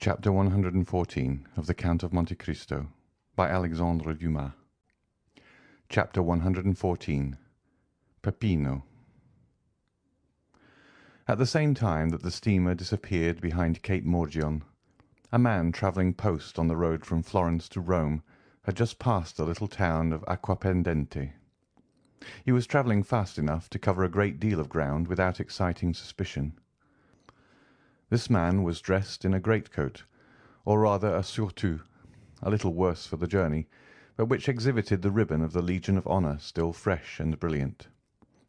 Chapter 114 of the Count of Monte Cristo by Alexandre Dumas. Chapter 114 Peppino. At the same time that the steamer disappeared behind Cape Morgion, a man travelling post on the road from Florence to Rome had just passed the little town of Acquapendente. He was travelling fast enough to cover a great deal of ground without exciting suspicion. This man was dressed in a greatcoat, or rather a surtout, a little worse for the journey, but which exhibited the ribbon of the Legion of Honour still fresh and brilliant,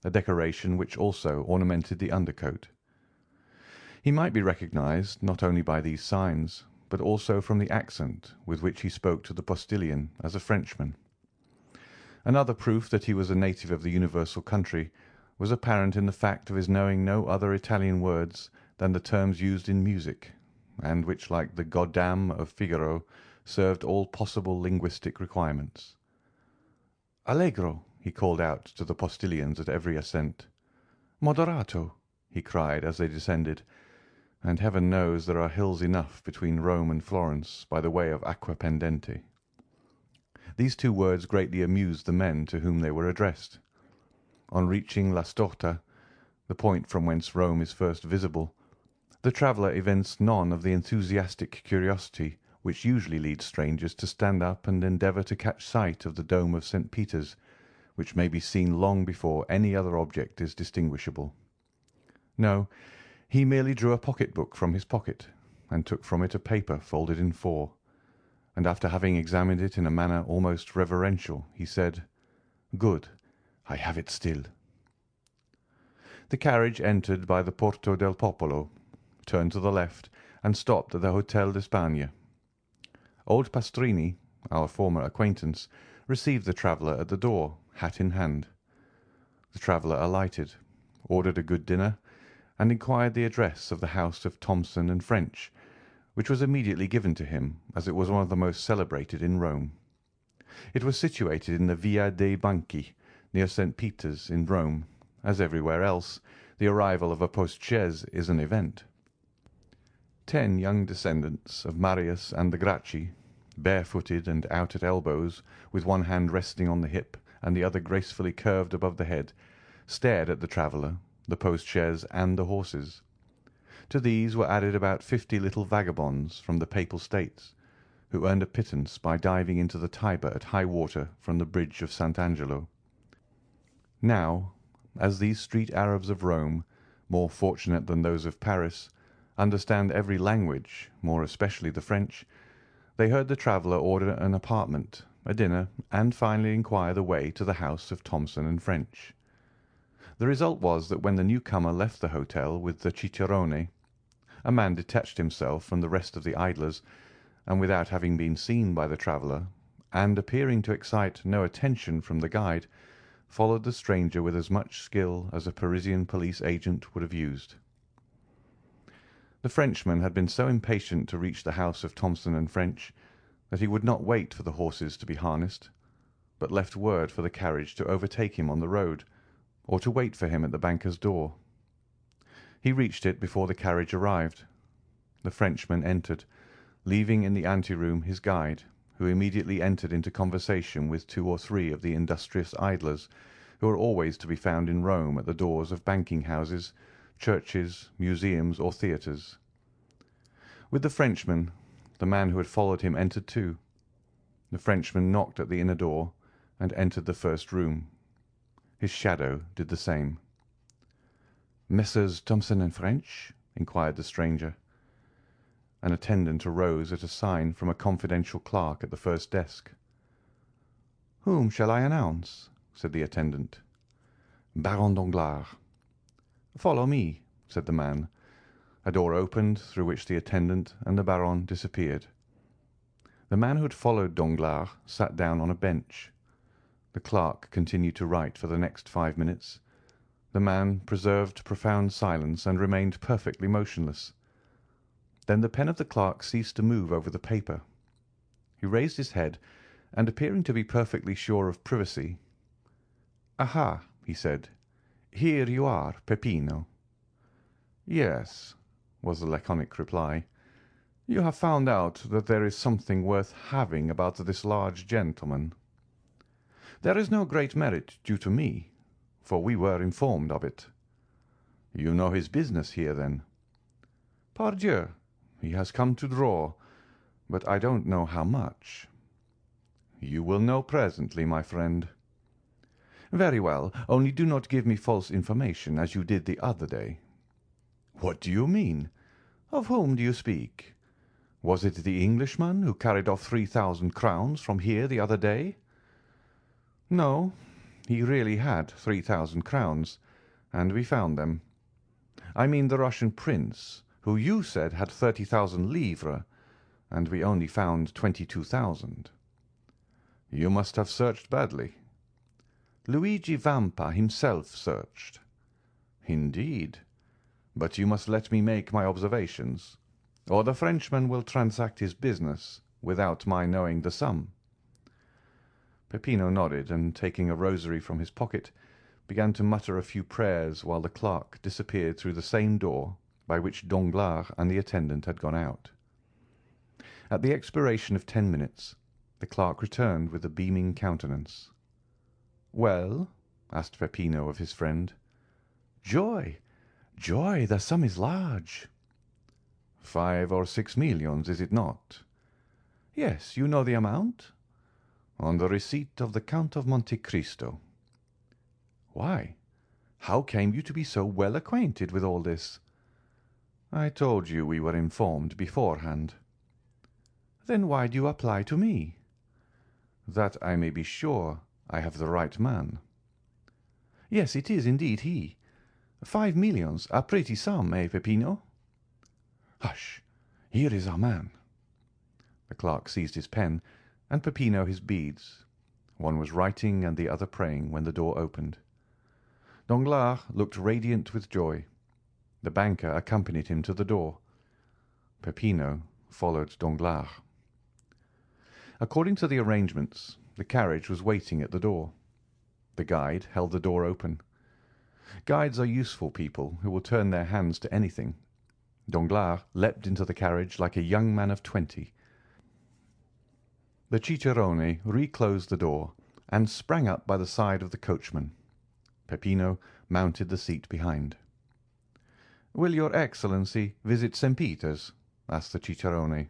a decoration which also ornamented the undercoat. He might be recognised not only by these signs, but also from the accent with which he spoke to the postilion as a Frenchman. Another proof that he was a native of the universal country was apparent in the fact of his knowing no other Italian words than the terms used in music, and which, like the Goddam of Figaro, served all possible linguistic requirements. "Allegro," he called out to the postilions at every ascent. "Moderato," he cried as they descended, and heaven knows there are hills enough between Rome and Florence by the way of Acquapendente. These two words greatly amused the men to whom they were addressed. On reaching La Storta, the point from whence Rome is first visible, the traveller evinced none of the enthusiastic curiosity which usually leads strangers to stand up and endeavour to catch sight of the dome of St. Peter's, which may be seen long before any other object is distinguishable. No, he merely drew a pocket-book from his pocket, and took from it a paper folded in four, and after having examined it in a manner almost reverential, he said, "Good, I have it still." The carriage entered by the Porto del Popolo, turned to the left, and stopped at the Hotel d'Espagne. Old Pastrini, our former acquaintance, received the traveller at the door, hat in hand. The traveller alighted, ordered a good dinner, and inquired the address of the house of Thomson and French, which was immediately given to him, as it was one of the most celebrated in Rome. It was situated in the Via dei Banchi, near St. Peter's in Rome. As everywhere else, the arrival of a post-chaise is an event. 10 young descendants of Marius and the Gracchi, barefooted and out at elbows, with one hand resting on the hip and the other gracefully curved above the head, stared at the traveller, the post-chaise, and the horses. To these were added about 50 little vagabonds from the Papal States, who earned a pittance by diving into the Tiber at high water from the bridge of St. Angelo. Now, as these street Arabs of Rome, more fortunate than those of Paris, understand every language, more especially the French, they heard the traveller order an apartment, a dinner, and finally inquire the way to the house of Thomson and French. The result was that when the newcomer left the hotel with the cicerone, a man detached himself from the rest of the idlers, and without having been seen by the traveller, and appearing to excite no attention from the guide, followed the stranger with as much skill as a Parisian police agent would have used. The Frenchman had been so impatient to reach the house of Thomson and French that he would not wait for the horses to be harnessed, but left word for the carriage to overtake him on the road, or to wait for him at the banker's door. He reached it before the carriage arrived. The Frenchman entered, leaving in the anteroom his guide, who immediately entered into conversation with 2 or 3 of the industrious idlers who are always to be found in Rome at the doors of banking-houses, churches, museums, or theatres. With the Frenchman, the man who had followed him entered too. The Frenchman knocked at the inner door, and entered the first room. His shadow did the same. "Messrs. Thomson and French?" inquired the stranger. An attendant arose at a sign from a confidential clerk at the first desk. "Whom shall I announce?" said the attendant. "Baron Danglars." "Follow me," said the man. A door opened, through which the attendant and the Baron disappeared. The man who had followed Danglars sat down on a bench. The clerk continued to write for the next 5 minutes. The man preserved profound silence and remained perfectly motionless. Then the pen of the clerk ceased to move over the paper. He raised his head, and appearing to be perfectly sure of privacy, "Aha!" he said. "Here you are, Peppino." "Yes," was the laconic reply. You have found out that there is something worth having about this large gentleman. There is no great merit due to me, for we were informed of it. You know his business here, then? Pardieu, he has come to draw, but I don't know how much. You will know presently, my friend. Very well, only do not give me false information, as you did the other day. What do you mean? Of whom do you speak? Was it the Englishman who carried off 3,000 crowns from here the other day? No, he really had 3,000 crowns, and we found them. I mean the Russian prince, who you said had 30,000 livres, and we only found 22,000. You must have searched badly. Luigi Vampa himself searched. Indeed, but you must let me make my observations, or the Frenchman will transact his business without my knowing the sum. Peppino nodded, and taking a rosary from his pocket, began to mutter a few prayers while the clerk disappeared through the same door by which Danglars and the attendant had gone out. At the expiration of 10 minutes, the clerk returned with a beaming countenance. "Well?" asked Peppino of his friend. "Joy! Joy! The sum is large." 5 or 6 millions, is it not? Yes, you know the amount? On the receipt of the Count of Monte Cristo. Why, how came you to be so well acquainted with all this? I told you we were informed beforehand. Then why do you apply to me? That I may be sure I have the right man. Yes, it is indeed he. 5 millions, a pretty sum, eh, Peppino? Hush! Here is our man. The clerk seized his pen, and Peppino his beads. One was writing and the other praying when the door opened. Danglars looked radiant with joy. The banker accompanied him to the door. Peppino followed Danglars. According to the arrangements, the carriage was waiting at the door. The guide held the door open. Guides are useful people who will turn their hands to anything. Danglars leapt into the carriage like a young man of 20. The cicerone reclosed the door and sprang up by the side of the coachman. Peppino mounted the seat behind. "Will your Excellency visit St. Peter's?" asked the cicerone.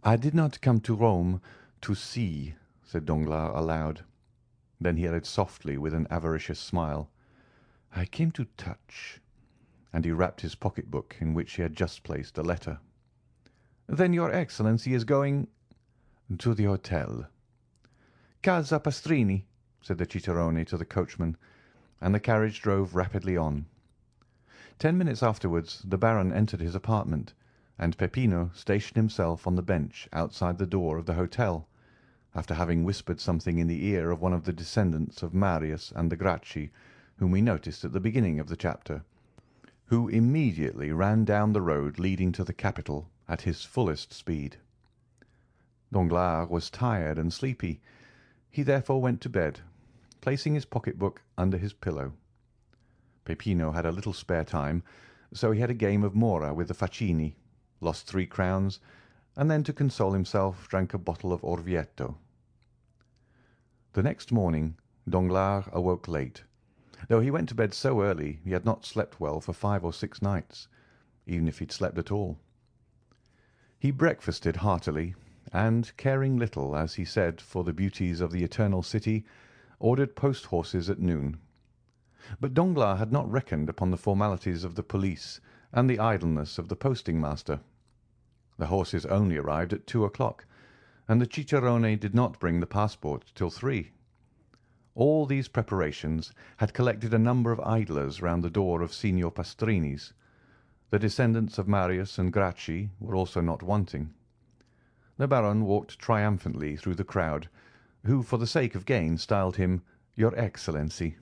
"I did not come to Rome to see," said Danglars aloud. Then he added softly with an avaricious smile, "I came to touch," and he rapped his pocket-book, in which he had just placed a letter. "Then your Excellency is going—" "To the hotel." "Casa Pastrini," said the cicerone to the coachman, and the carriage drove rapidly on. 10 minutes afterwards the Baron entered his apartment, and Peppino stationed himself on the bench outside the door of the hotel, after having whispered something in the ear of one of the descendants of Marius and the Gracchi, whom we noticed at the beginning of the chapter, who immediately ran down the road leading to the capital at his fullest speed. Danglars was tired and sleepy. He therefore went to bed, placing his pocket-book under his pillow. Peppino had a little spare time, so he had a game of mora with the facchini, lost 3 crowns, and then to console himself drank a bottle of Orvieto. The next morning Danglars awoke late. Though he went to bed so early, he had not slept well for 5 or 6 nights, even if he'd slept at all. He breakfasted heartily, and, caring little, as he said, for the beauties of the Eternal City, ordered post-horses at noon. But Danglars had not reckoned upon the formalities of the police and the idleness of the posting-master. The horses only arrived at 2 o'clock, and the cicerone did not bring the passport till 3. All these preparations had collected a number of idlers round the door of Signor Pastrini's. The descendants of Marius and Gracchi were also not wanting. The Baron walked triumphantly through the crowd, who, for the sake of gain, styled him "Your Excellency."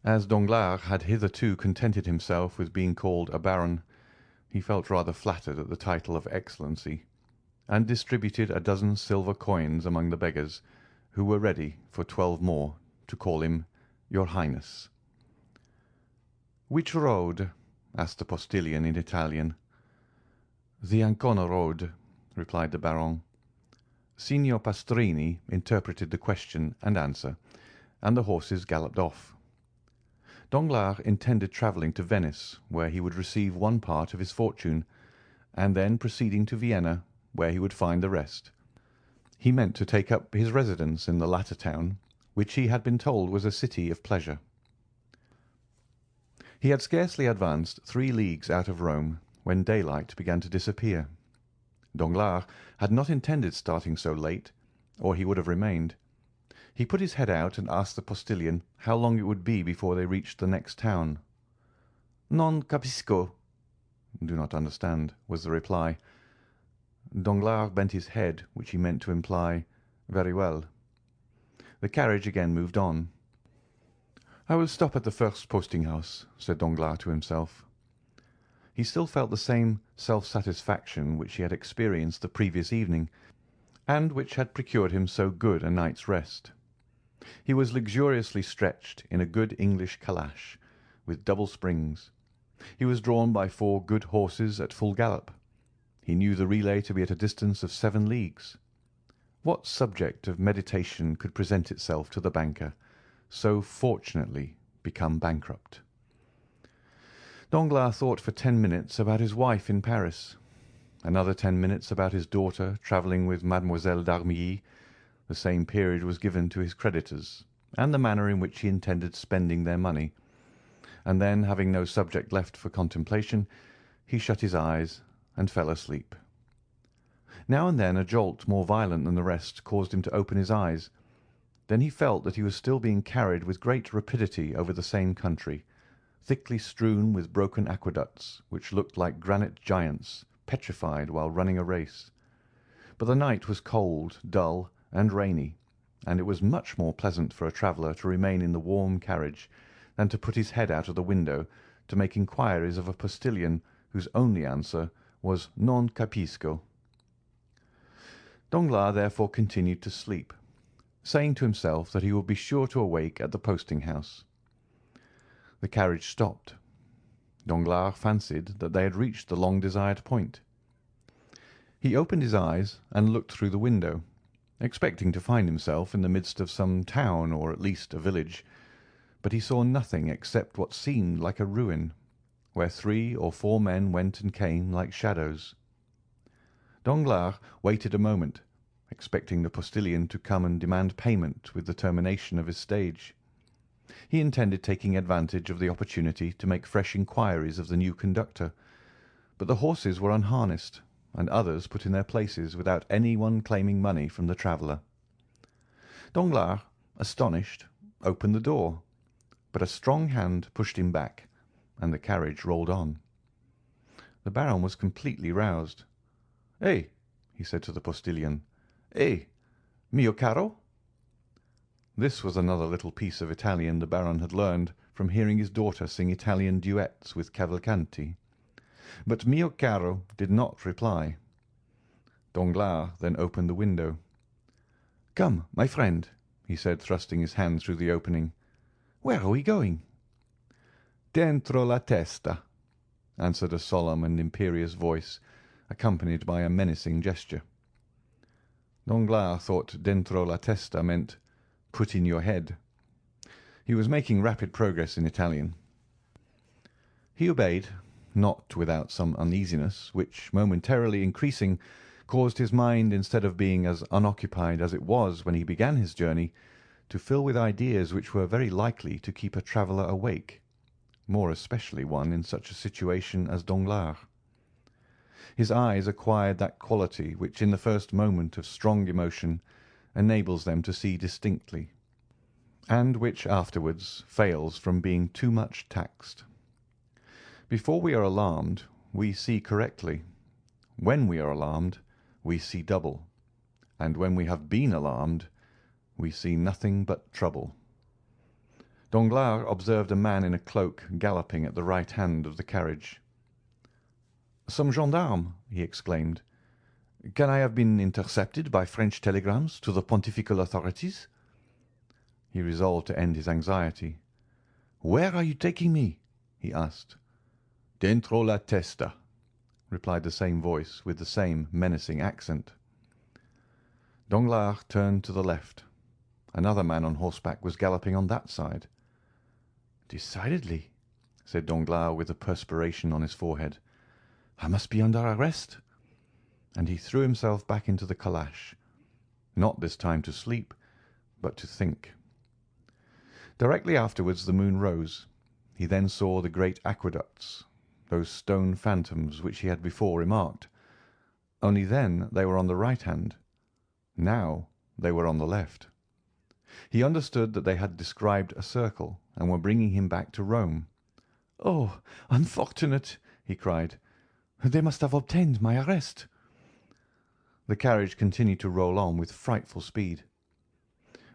As Danglars had hitherto contented himself with being called a baron, he felt rather flattered at the title of Excellency, and distributed a dozen silver coins among the beggars, who were ready, for 12 more, to call him "Your Highness." "Which road?" asked the postilion in Italian. "The Ancona road," replied the Baron. Signor Pastrini interpreted the question and answer, and the horses galloped off. Danglars intended travelling to Venice, where he would receive one part of his fortune, and then proceeding to Vienna, where he would find the rest. He meant to take up his residence in the latter town, which he had been told was a city of pleasure. He had scarcely advanced 3 leagues out of Rome when daylight began to disappear. Danglars had not intended starting so late, or he would have remained. He put his head out and asked the postilion how long it would be before they reached the next town. "Non capisco." "Do not understand," was the reply. Danglars bent his head, which he meant to imply, "Very well." The carriage again moved on. "I will stop at the first posting-house," said Danglars to himself. He still felt the same self-satisfaction which he had experienced the previous evening, and which had procured him so good a night's rest. He was luxuriously stretched in a good English calash, with double springs. He was drawn by 4 good horses at full gallop. He knew the relay to be at a distance of 7 leagues. What subject of meditation could present itself to the banker, so fortunately become bankrupt? Danglars thought for 10 minutes about his wife in Paris, another 10 minutes about his daughter travelling with Mademoiselle d'Armilly. The same period was given to his creditors, and the manner in which he intended spending their money, and then, having no subject left for contemplation, he shut his eyes and fell asleep. Now and then a jolt more violent than the rest caused him to open his eyes. Then he felt that he was still being carried with great rapidity over the same country, thickly strewn with broken aqueducts, which looked like granite giants petrified while running a race. But the night was cold, dull, and rainy, and it was much more pleasant for a traveller to remain in the warm carriage than to put his head out of the window to make inquiries of a postilion whose only answer was "Non capisco." Danglars therefore continued to sleep, saying to himself that he would be sure to awake at the posting-house. The carriage stopped. Danglars fancied that they had reached the long-desired point. He opened his eyes and looked through the window, expecting to find himself in the midst of some town, or at least a village, but he saw nothing except what seemed like a ruin, where 3 or 4 men went and came like shadows. Danglars waited a moment, expecting the postilion to come and demand payment with the termination of his stage. He intended taking advantage of the opportunity to make fresh inquiries of the new conductor, but the horses were unharnessed, and others put in their places without any one claiming money from the traveller. Danglars, astonished, opened the door, but a strong hand pushed him back, and the carriage rolled on. The Baron was completely roused. "Eh," he said to the postilion. "Eh, mio caro?" This was another little piece of Italian the Baron had learned from hearing his daughter sing Italian duets with Cavalcanti. But mio caro did not reply. Danglars then opened the window. "Come, my friend," he said, thrusting his hand through the opening. "Where are we going?" "Dentro la testa," answered a solemn and imperious voice, accompanied by a menacing gesture. Danglars thought dentro la testa meant "put in your head." He was making rapid progress in Italian. He obeyed, not without some uneasiness, which, momentarily increasing, caused his mind, instead of being as unoccupied as it was when he began his journey, to fill with ideas which were very likely to keep a traveller awake, more especially one in such a situation as Danglars. His eyes acquired that quality which in the first moment of strong emotion enables them to see distinctly, and which afterwards fails from being too much taxed. Before we are alarmed, we see correctly. When we are alarmed, we see double, and when we have been alarmed, we see nothing but trouble. Danglars observed a man in a cloak galloping at the right hand of the carriage. "Some gendarmes!" he exclaimed. "Can I have been intercepted by French telegrams to the pontifical authorities?" He resolved to end his anxiety. "Where are you taking me?" he asked. "Dentro la testa," replied the same voice with the same menacing accent. Danglars turned to the left. Another man on horseback was galloping on that side. "Decidedly," said Danglars with the perspiration on his forehead, "I must be under arrest." And he threw himself back into the calash, not this time to sleep, but to think. Directly afterwards the moon rose. He then saw the great aqueducts, those stone phantoms which he had before remarked. Only then they were on the right hand. Now they were on the left. He understood that they had described a circle and were bringing him back to Rome. "Oh, unfortunate!" he cried. "They must have obtained my arrest." The carriage continued to roll on with frightful speed.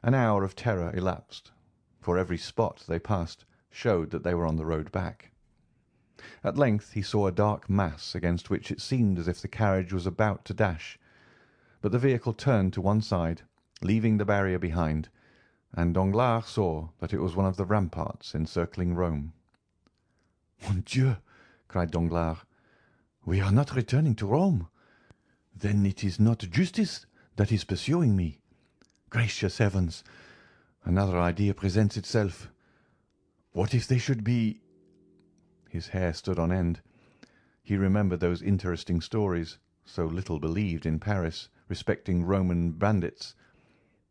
An hour of terror elapsed, for every spot they passed showed that they were on the road back. At length he saw a dark mass against which it seemed as if the carriage was about to dash, but the vehicle turned to one side, leaving the barrier behind, and Danglars saw that it was one of the ramparts encircling Rome. "Mon Dieu!" cried Danglars, "we are not returning to Rome. Then it is not justice that is pursuing me. Gracious heavens! Another idea presents itself. What if they should be—" His hair stood on end. He remembered those interesting stories, so little believed in Paris, respecting Roman bandits.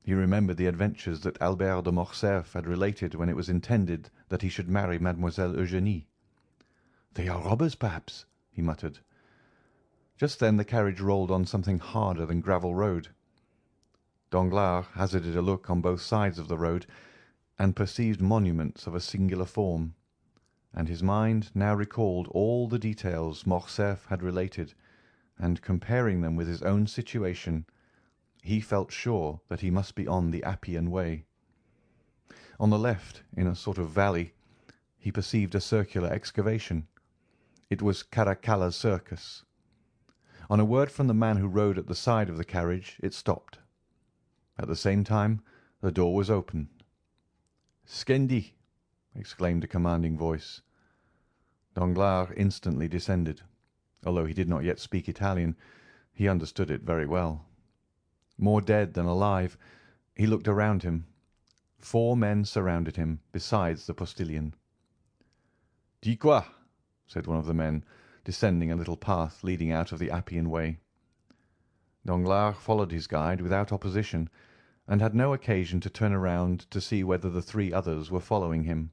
He remembered the adventures that Albert de Morcerf had related when it was intended that he should marry Mademoiselle Eugénie. "They are robbers, perhaps," he muttered. Just then the carriage rolled on something harder than gravel road. Danglars hazarded a look on both sides of the road, and perceived monuments of a singular form, and his mind now recalled all the details Morcerf had related, and comparing them with his own situation, he felt sure that he must be on the Appian Way. On the left, in a sort of valley, he perceived a circular excavation. It was Caracalla's circus. On a word from the man who rode at the side of the carriage, it stopped. At the same time, the door was opened. "Scendi!" exclaimed a commanding voice. Danglars instantly descended. Although he did not yet speak Italian, he understood it very well. More dead than alive, he looked around him. 4 men surrounded him, besides the postilion. "Di qua," said one of the men, descending a little path leading out of the Appian Way. Danglars followed his guide without opposition, and had no occasion to turn around to see whether the 3 others were following him.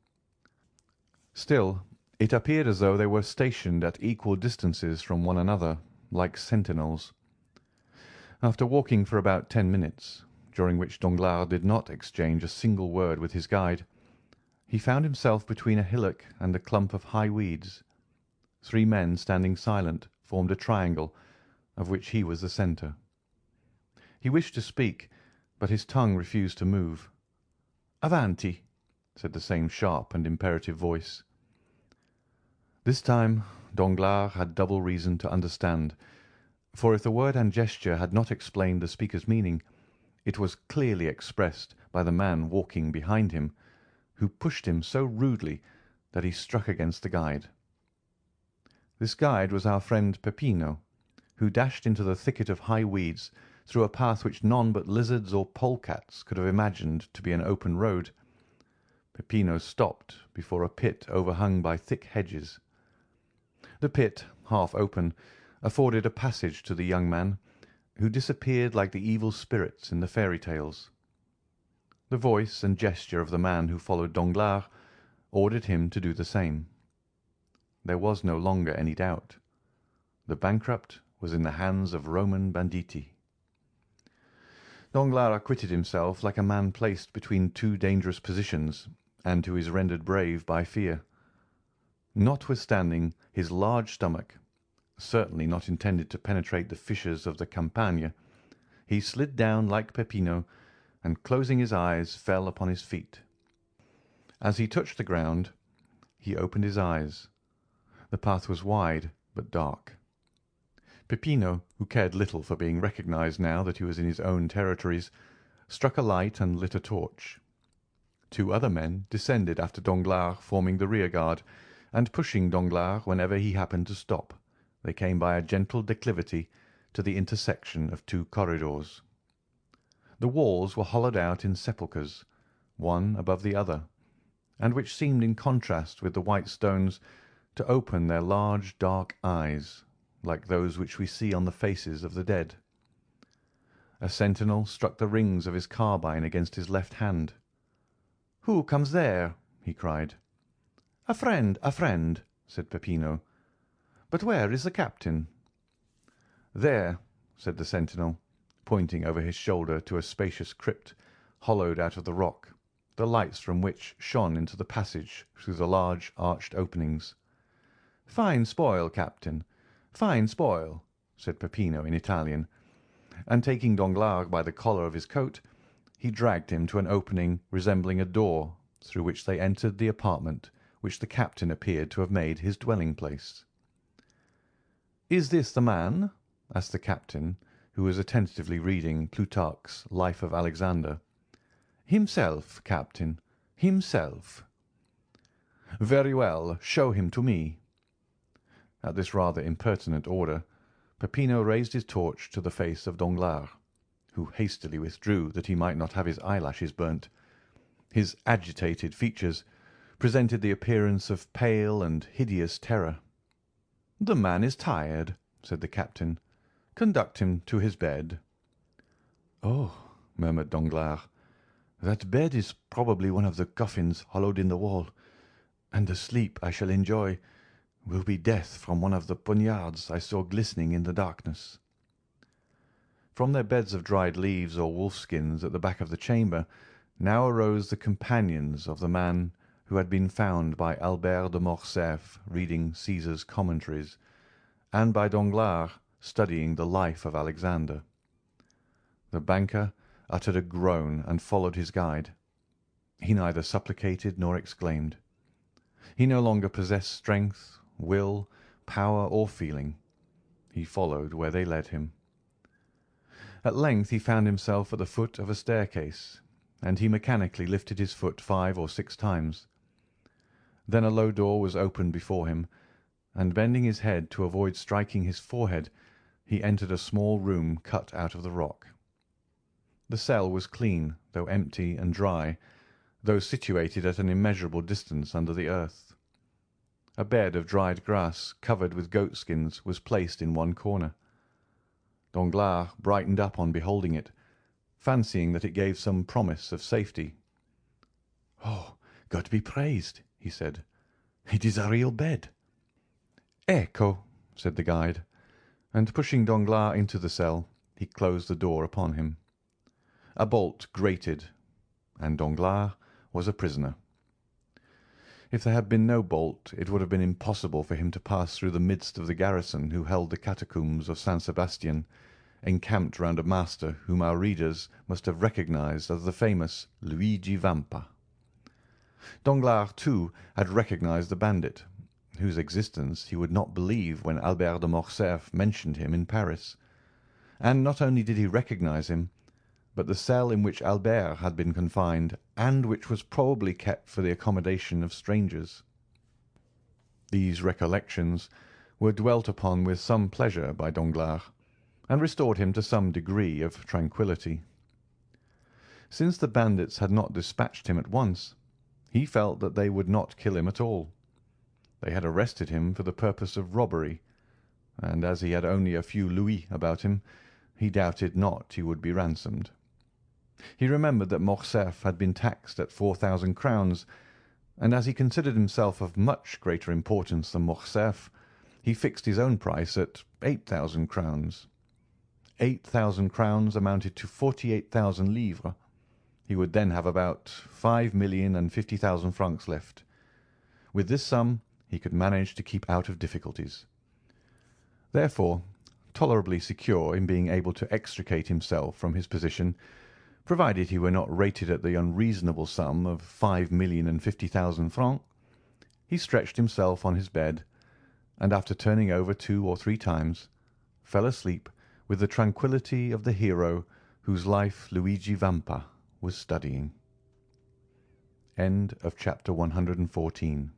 Still, it appeared as though they were stationed at equal distances from one another, like sentinels. After walking for about 10 minutes, during which Danglars did not exchange a single word with his guide, he found himself between a hillock and a clump of high weeds. 3 men standing silent formed a triangle, of which he was the centre. He wished to speak, but his tongue refused to move. "Avanti!" said the same sharp and imperative voice. This time Danglars had double reason to understand, for if the word and gesture had not explained the speaker's meaning, it was clearly expressed by the man walking behind him, who pushed him so rudely that he struck against the guide. This guide was our friend Peppino, who dashed into the thicket of high weeds through a path which none but lizards or polecats could have imagined to be an open road. Peppino stopped before a pit overhung by thick hedges. The pit, half open, afforded a passage to the young man, who disappeared like the evil spirits in the fairy tales. The voice and gesture of the man who followed Danglars ordered him to do the same. There was no longer any doubt. The bankrupt was in the hands of Roman banditti. Danglars acquitted himself like a man placed between 2 dangerous positions, and who is rendered brave by fear. Notwithstanding his large stomach, certainly not intended to penetrate the fissures of the Campagna, he slid down like Peppino, and closing his eyes fell upon his feet. As he touched the ground, he opened his eyes. The path was wide but dark. Peppino, who cared little for being recognized now that he was in his own territories, struck a light and lit a torch. 2 other men descended after Danglars, forming the rear guard, and pushing Danglars whenever he happened to stop, they came by a gentle declivity to the intersection of two corridors. The walls were hollowed out in sepulchres, one above the other, and which seemed in contrast with the white stones to open their large dark eyes, like those which we see on the faces of the dead. A sentinel struck the rings of his carbine against his left hand. "Who comes there?" he cried. A friend, said Peppino. "But where is the captain?" "There," said the sentinel, pointing over his shoulder to a spacious crypt hollowed out of the rock, the lights from which shone into the passage through the large arched openings. "Fine spoil, captain, fine spoil," said Peppino in Italian, and taking Danglars by the collar of his coat, he dragged him to an opening resembling a door, through which they entered the apartment which the captain appeared to have made his dwelling-place. "Is this the man?" asked the captain, who was attentively reading Plutarch's Life of Alexander. "Himself, captain, himself." "Very well, show him to me." At this rather impertinent order, Peppino raised his torch to the face of Danglars, who hastily withdrew that he might not have his eyelashes burnt. His agitated features presented the appearance of pale and hideous terror. "The man is tired," said the captain. "Conduct him to his bed." "Oh," murmured Danglars, "that bed is probably one of the coffins hollowed in the wall, and the sleep I shall enjoy will be death from one of the poniards I saw glistening in the darkness." From their beds of dried leaves or wolf-skins at the back of the chamber now arose the companions of the man who had been found by Albert de Morcerf reading Caesar's Commentaries, and by Danglars studying the Life of Alexander. The banker uttered a groan and followed his guide. He neither supplicated nor exclaimed. He no longer possessed strength, will, power, or feeling. He followed where they led him. At length he found himself at the foot of a staircase, and he mechanically lifted his foot 5 or 6 times. Then a low door was opened before him, and bending his head to avoid striking his forehead, he entered a small room cut out of the rock. The cell was clean, though empty, and dry, though situated at an immeasurable distance under the earth. A bed of dried grass covered with goatskins was placed in one corner. Danglars brightened up on beholding it, fancying that it gave some promise of safety. "Oh, God be praised!" he said. "It is a real bed." "Ecco," said the guide, and pushing Danglars into the cell, he closed the door upon him. A bolt grated, and Danglars was a prisoner. If there had been no bolt, it would have been impossible for him to pass through the midst of the garrison who held the catacombs of San Sebastian, encamped round a master whom our readers must have recognized as the famous Luigi Vampa. Danglars, too, had recognized the bandit, whose existence he would not believe when Albert de Morcerf mentioned him in Paris. And not only did he recognize him, but the cell in which Albert had been confined, and which was probably kept for the accommodation of strangers. These recollections were dwelt upon with some pleasure by Danglars, and restored him to some degree of tranquillity. Since the bandits had not dispatched him at once, he felt that they would not kill him at all. They had arrested him for the purpose of robbery, and as he had only a few louis about him, he doubted not he would be ransomed. He remembered that Morcerf had been taxed at 4,000 crowns, and as he considered himself of much greater importance than Morcerf, he fixed his own price at 8,000 crowns. 8,000 crowns amounted to 48,000 livres. He would then have about 5,050,000 francs left. With this sum he could manage to keep out of difficulties. Therefore, tolerably secure in being able to extricate himself from his position, provided he were not rated at the unreasonable sum of 5,050,000 francs, he stretched himself on his bed, and after turning over 2 or 3 times, fell asleep with the tranquillity of the hero whose life Luigi Vampa was studying. End of chapter 114.